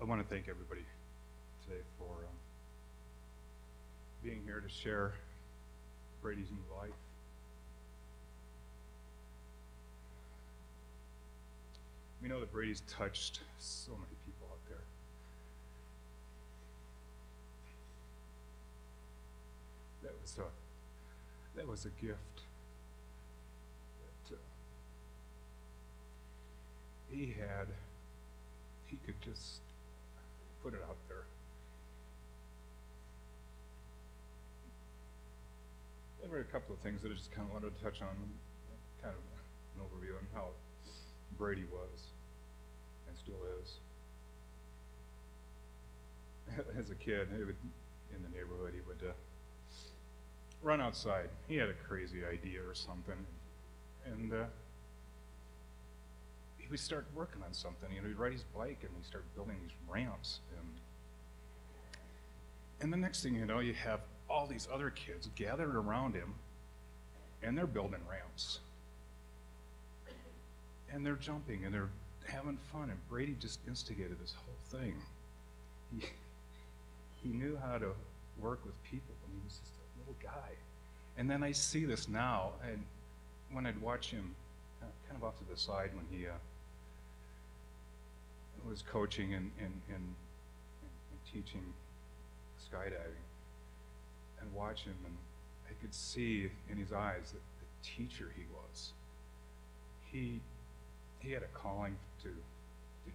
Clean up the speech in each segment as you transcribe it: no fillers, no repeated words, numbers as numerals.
want to thank everybody today for being here to share Brady's new life. We know that Brady's touched so many people out there. That was a gift. That he could just put it out there. There were a couple of things that I just kind of wanted to touch on, kind of an overview on how Brady was and still is. As a kid, in the neighborhood, he would run outside. He had a crazy idea or something, and he would start working on something. You know, he'd ride his bike and he'd start building these ramps. And the next thing you know, you have all these other kids gathered around him, and they're building ramps. And they're jumping and they're having fun. And Brady just instigated this whole thing. He knew how to work with people, and he was just a little guy. And then I see this now, and when I'd watch him kind of off to the side when he was coaching and teaching skydiving, and watch him, and I could see in his eyes that the teacher he was. He had a calling to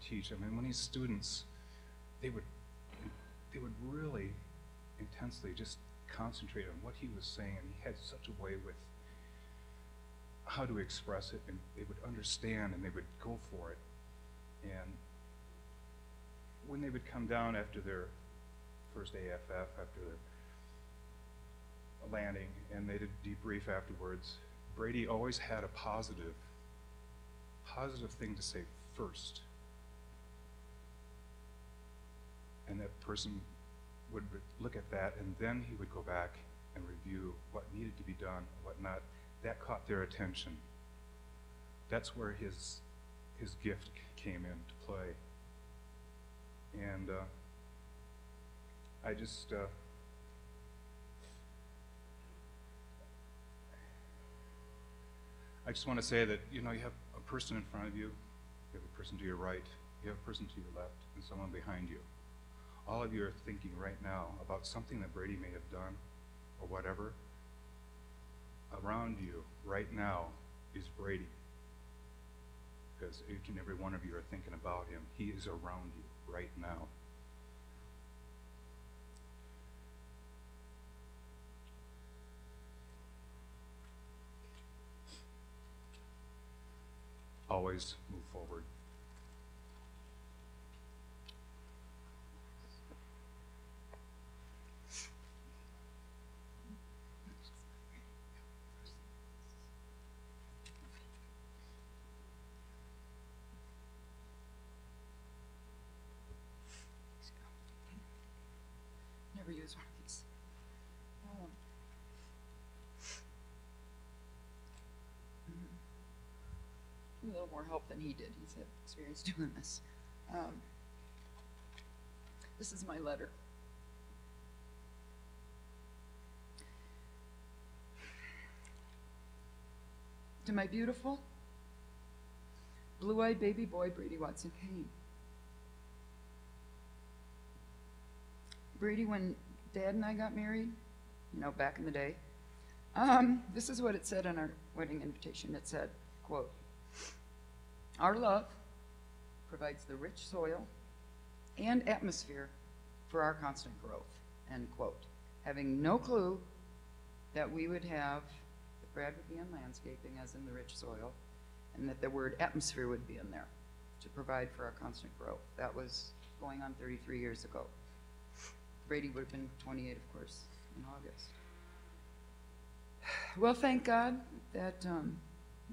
teach. I mean, when his students, they would really intensely just concentrate on what he was saying, and he had such a way with how to express it, and they would understand and they would go for it. And when they would come down after their first AFF, after their landing, and they did debrief afterwards, Brady always had a positive thing to say first. And that person would look at that, and then he would go back and review what needed to be done, what not. That caught their attention. That's where his gift came into play. And I just want to say that, you know, you have a person in front of you, you have a person to your right, you have a person to your left, and someone behind you. All of you are thinking right now about something that Brady may have done or whatever. Around you right now is Brady, because each and every one of you are thinking about him. He is around you right now. Always move forward. Never use one of these. A little more help than he did. He's had experience doing this. This is my letter. To my beautiful, blue-eyed baby boy, Brady Watson Kane. Brady, when Dad and I got married, you know, back in the day, this is what it said on our wedding invitation. It said, quote, "Our love provides the rich soil and atmosphere for our constant growth," end quote. Having no clue that we would have, that Brad would be in landscaping as in the rich soil, and that the word atmosphere would be in there to provide for our constant growth. That was going on 33 years ago. Brady would have been 28, of course, in August. Well, thank God that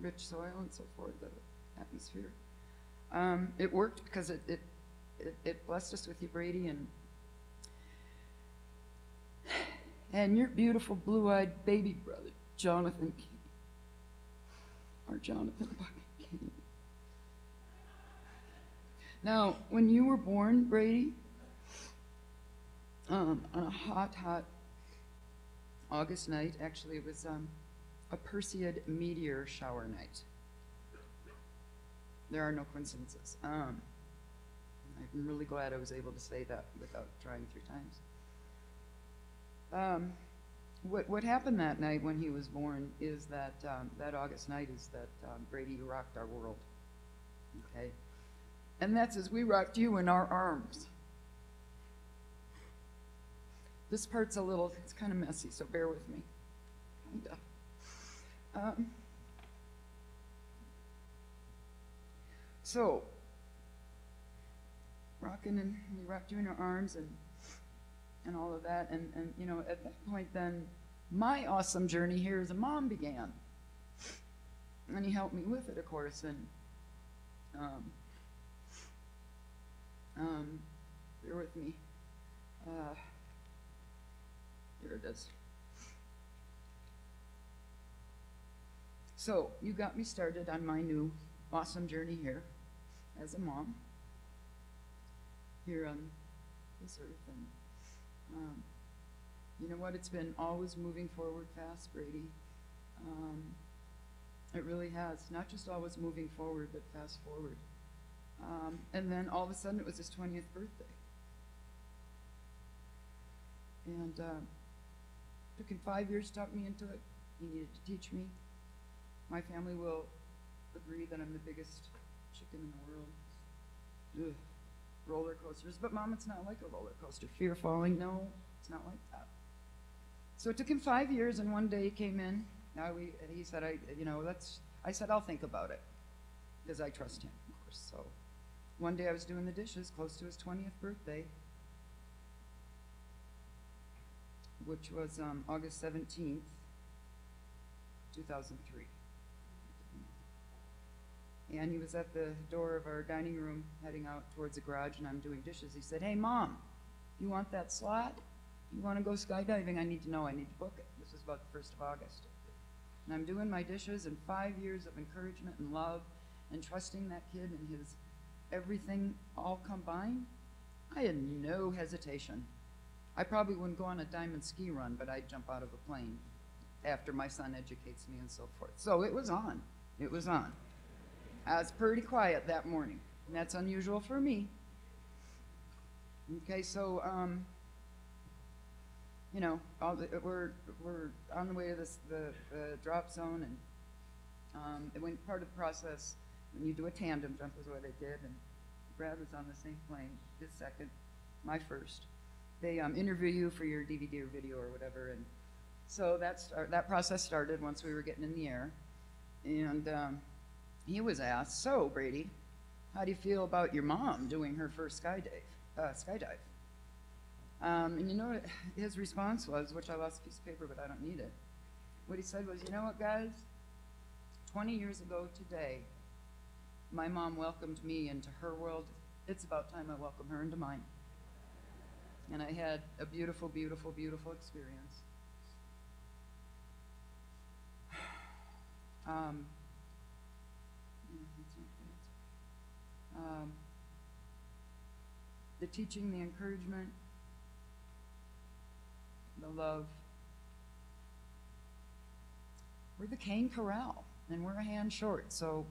rich soil and so forth, the atmosphere. It worked because it blessed us with you, Brady, and your beautiful blue-eyed baby brother, Jonathan Kane, or Jonathan Bucket Kane. Now, when you were born, Brady, on a hot, hot August night, actually it was a Perseid meteor shower night. There are no coincidences. I'm really glad I was able to say that without trying 3 times. What happened that night when he was born is that that August night is that Brady rocked our world. Okay, and that's as we rocked you in our arms. This part's it's kind of messy, so bear with me. So, we rocked you in our arms and all of that, and you know, at that point then, my awesome journey here as a mom began. And he helped me with it, of course, and bear with me. Here it is. So, you got me started on my new awesome journey here as a mom, here on this earth. And you know what? It's been always moving forward fast, Brady. It really has. Not just always moving forward, but fast forward. And then all of a sudden it was his 20th birthday. And took him 5 years to talk me into it. He needed to teach me. My family will agree that I'm the biggest chicken in the world. Ugh. Roller coasters. But Mom, it's not like a roller coaster. Fear falling, no, it's not like that. So it took him 5 years, and one day he came in. He said, I said, I'll think about it, because I trust him, of course. So one day I was doing the dishes close to his 20th birthday, which was August 17th, 2003. And he was at the door of our dining room heading out towards the garage, and I'm doing dishes. He said, hey, Mom, you want that slot? You want to go skydiving? I need to know. I need to book it. This was about the 1st of August. And I'm doing my dishes, and 5 years of encouragement and love and trusting that kid and his everything all combined, I had no hesitation. I probably wouldn't go on a diamond ski run, but I'd jump out of a plane after my son educates me and so forth. So it was on. It was on. I was pretty quiet that morning, and that's unusual for me. Okay, so, you know, we're on the way to the drop zone, and when part of the process, when you do a tandem jump is what I did, and Brad was on the same plane, his second, my first. They interview you for your DVD or video or whatever, and so that process started once we were getting in the air, and he was asked, so Brady, how do you feel about your mom doing her first skydive? And you know what his response was, which I lost a piece of paper, but I don't need it. What he said was, you know what, guys? 20 years ago today, my mom welcomed me into her world. It's about time I welcome her into mine. And I had a beautiful, beautiful, beautiful experience. The teaching, the encouragement, the love. We're the Kane Corral, and we're a hand short, so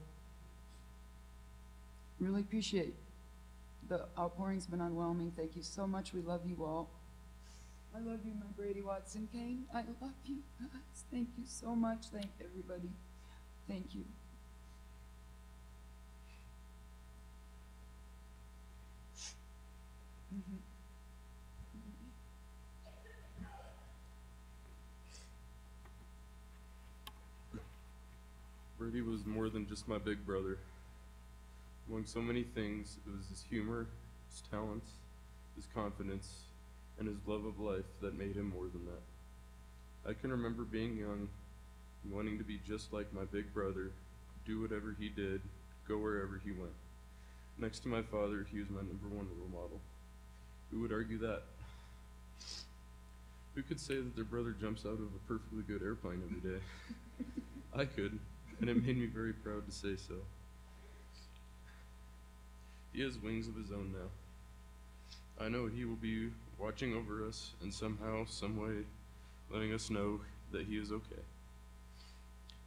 really appreciate the outpouring's been overwhelming. Thank you so much. We love you all. I love you, my Brady Watson Kane. I love you guys. Thank you so much. Thank everybody. Thank you. Brady was more than just my big brother. Among so many things, it was his humor, his talents, his confidence, and his love of life that made him more than that. I can remember being young and wanting to be just like my big brother, do whatever he did, go wherever he went. Next to my father, he was my #1 role model. Who would argue that? Who could say that their brother jumps out of a perfectly good airplane every day? I could, and it made me very proud to say so. He has wings of his own now. I know he will be watching over us and somehow, someway, letting us know that he is okay.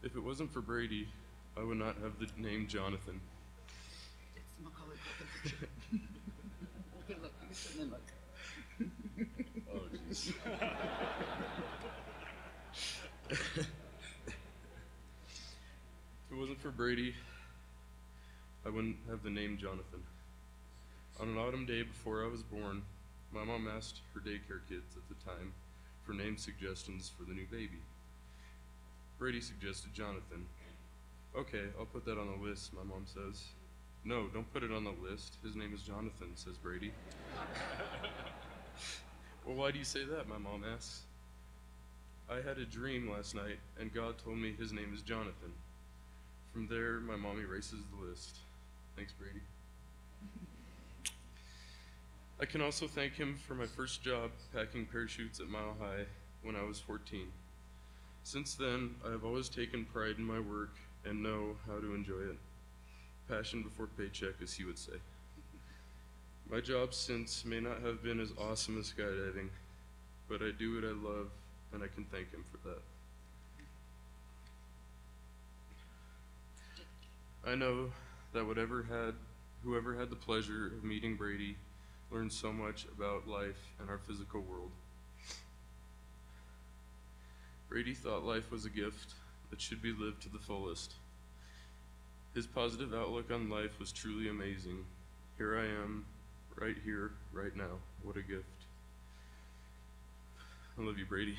If it wasn't for Brady, I would not have the name Jonathan. It's the Macaulay Culkin picture. Good look. You can sit and look. Oh, jeez. If it wasn't for Brady, I wouldn't have the name Jonathan. On an autumn day before I was born, my mom asked her daycare kids at the time for name suggestions for the new baby. Brady suggested Jonathan. Okay, I'll put that on the list, my mom says. No, don't put it on the list. His name is Jonathan, says Brady. Well, why do you say that, my mom asks. I had a dream last night, and God told me his name is Jonathan. From there, my mom erases the list. Thanks, Brady. I can also thank him for my first job packing parachutes at Mile High when I was 14. Since then, I have always taken pride in my work and know how to enjoy it. Passion before paycheck, as he would say. My job since may not have been as awesome as skydiving, but I do what I love, and I can thank him for that. I know that whoever had the pleasure of meeting Brady learned so much about life and our physical world. Brady thought life was a gift that should be lived to the fullest. His positive outlook on life was truly amazing. Here I am, right here, right now. What a gift. I love you, Brady.